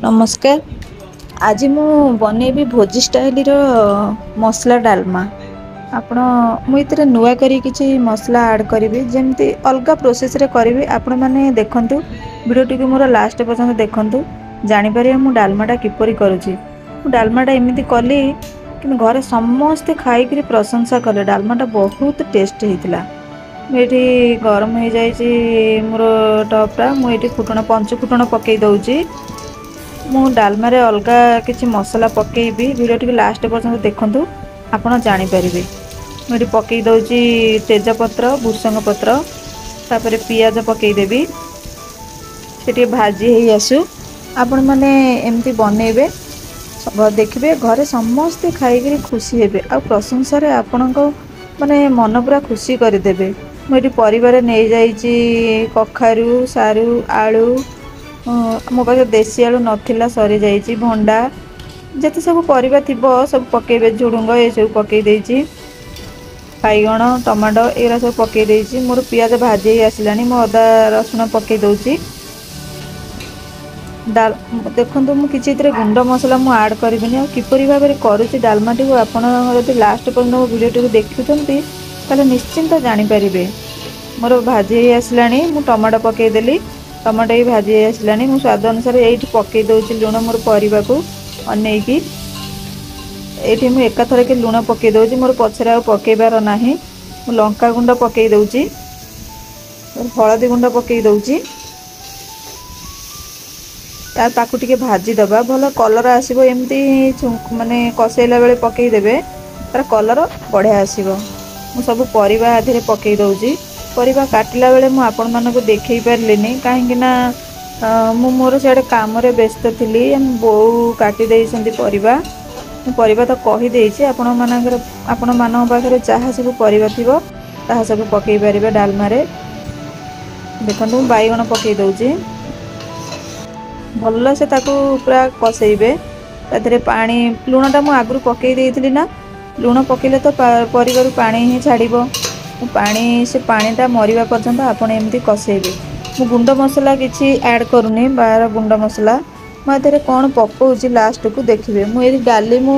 नमस्कार। आज मु बनैबी भोजी स्टाइल रो मसला डालमा। आपण मुझे नुआ करी किसी मसला ऐड करी जमती अलग प्रोसेस रे करी आपण मैंने देखंतु वीडियो टी मोर लास्ट पर्यंत देखंतु जानीपर मु डालमाटा किपरि करुची। डालमाटा एमती कली कि घरे समस्ते खाई प्रशंसा कले डालमाटा बहुत टेस्ट होता। मुझे गरम हो जाइए मोर टपटा मुझे फुटण पंच फुटण पकई दौची। मु डालमारे अलग किसी मसला पकेबी वीडियो टी लास्ट पर्यंत देखंतु आपण जानीपर। मुझे पकई दौची तेजपत्र भूसंग पत्र तापर पियाज पकईदेवी से भाजी ही आसु। आपण मैंने एमती बनइबे देखिए घरे समस्ते खाई खुशी हेबे आ प्रशंसा आपण माने मन पूरा खुशी करदेवे। मुझे परिवार नहीं जाइए कखारू सारू आलू मो पाखे देसी आलू नथिला सरी जाइए भंडा जते सब परिबा थिबो सब पकेबे झुडुंग ये सब पकई देइछि बैगण टमाटो एरा सब पकई देइछि। मोर पियाज भाजी आसिलानी मो अदा रसुण पकई दउछि। डाल देखंतु मु किछि इतरे गुंड मसला मु ऐड करबिनी आ किपरि भाबरे करूछि डालमाटी को आपण यदि लास्ट पर्यंत वीडियो टी देखुछंती ताले निश्चिंत जानि परिबे। मोर भाजी आसिलानी मु टमाटो पकई देली टमाटो ही भाजी आसिलानी मु स्वाद अनुसार एठी पकई दउछि लुण मोर परिबा को अनेकी एठी मु एकाथरे के लुण पकई दउछि। मोर पछरे आ पकईबार नाही मु लंका गुंड पकई दउछि हळदी गुंड पकई दउछि ताकू टिके भाजी दबा भल कलर आसीबो। एमती माने कसेला बेले पकई देबे तार कलर बढ़िया आसीबो। मु सब परिबा आधे पकई दउछि। परिबा काटिला बेले मु आपण मानको देखै परलिनी काहेकि ना मु मोर सियाडे काम रे व्यस्त थिली। बो काटी देइसंती परिबा मु परिबा तो कहि देइछि आपण मानक पाखरे चाहा सब परिबा थिबो ताहा सब पकई परिबे डालमा रे। देखंतु बैगण पकई दउछि भल से ताकू पूरा कसैबे तादरे पानी लुणटा मु आगु पकई देइथिली ना लुण पकईले तो परिबारु पानी ही छाड़िबो पानी से पानीटा मरिबा पर्यंत आपण एमती कसैबे। मु गुंड मसला किछि ऐड करूनी बाहर गुंड मसला मधे कौन पकाउछि लास्ट को देखिबे। मु एरी डाली मु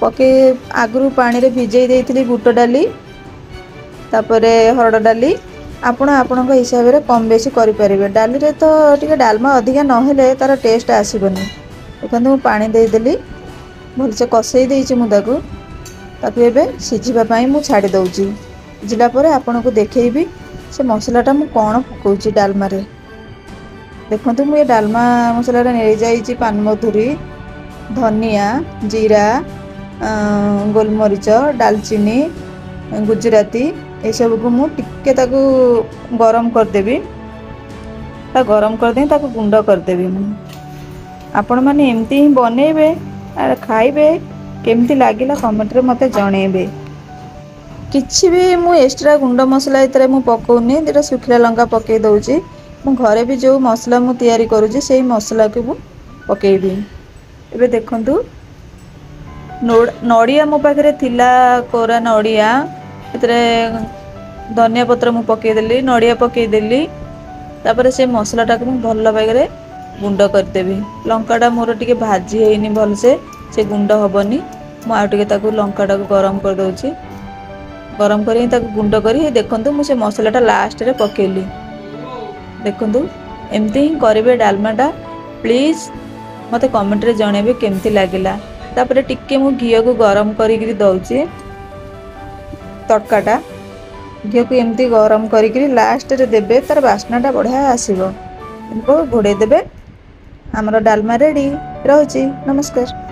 पके आगु पानी रे भिजई देइथिली बुट डाली तापरे हरड डाली आपण आपणक हिसाब रे कम बेसी करि परिबे। डाली रे तो टिके डालमा अधिका नहेले तार टेस्ट आसीबनी। देखंतु मु पानी दे देली भल से कसई देइछि मु ताकू एबे सिझिबा पई मु छाडी दउछि। सिझिला परे आपनको देखैबी से मसलाटा मु कोन पकाउछि डालमा रे। देखंतु मु ए डालमा मसला रे नै जाइछि पानमधुरी धनिया जीरा गोलमरीच दालचीनी गुजराती ये सब को मु टिके ताकू गरम कर देबी गरम कर दे ताकू गुंड कर देबी। आपण माने एमती ही बनेबे आ खाइबे केमती लागिला कमेंट रे मते जणेबे। किछि भी मु एक्स्ट्रा गुंड मसला इतरे मु पकोनी जेटा सुखिला लंका पकई दउची। मु घरे भी जो मसला मु तैयारी करूची सेही मसला के मु पकेबी। एबे देखंतु नड़िया मो पाखरे थिला कोरा नड़िया इतरे धनिया पत्र मु पकई देली नड़िया पकई देली तापर से मसलाटा को मु भल भागरे गुंड कर देबी। लंकाटा मोर टिके भाजी हेनी भल से गुंड हबनी मु आ टिके ताकू लंकाटा को गरम कर दउची गरम करी ताकू गुंड करी देखंतु मु से मसलाटा लास्ट रे पकेली। देखंतु एमती ही करिवे डालमाटा प्लीज मते कमेंट रे जणेबे केमती लागिला। तापर टिके मु घियो को गरम करी दउची तड़काटा घी को एमती गरम करी लास्ट रे देबे तार बास्नाटा बढ़िया आसीबो। इनको घोड़े देबे। हमरो डालमा रेडी रहउची। नमस्कार।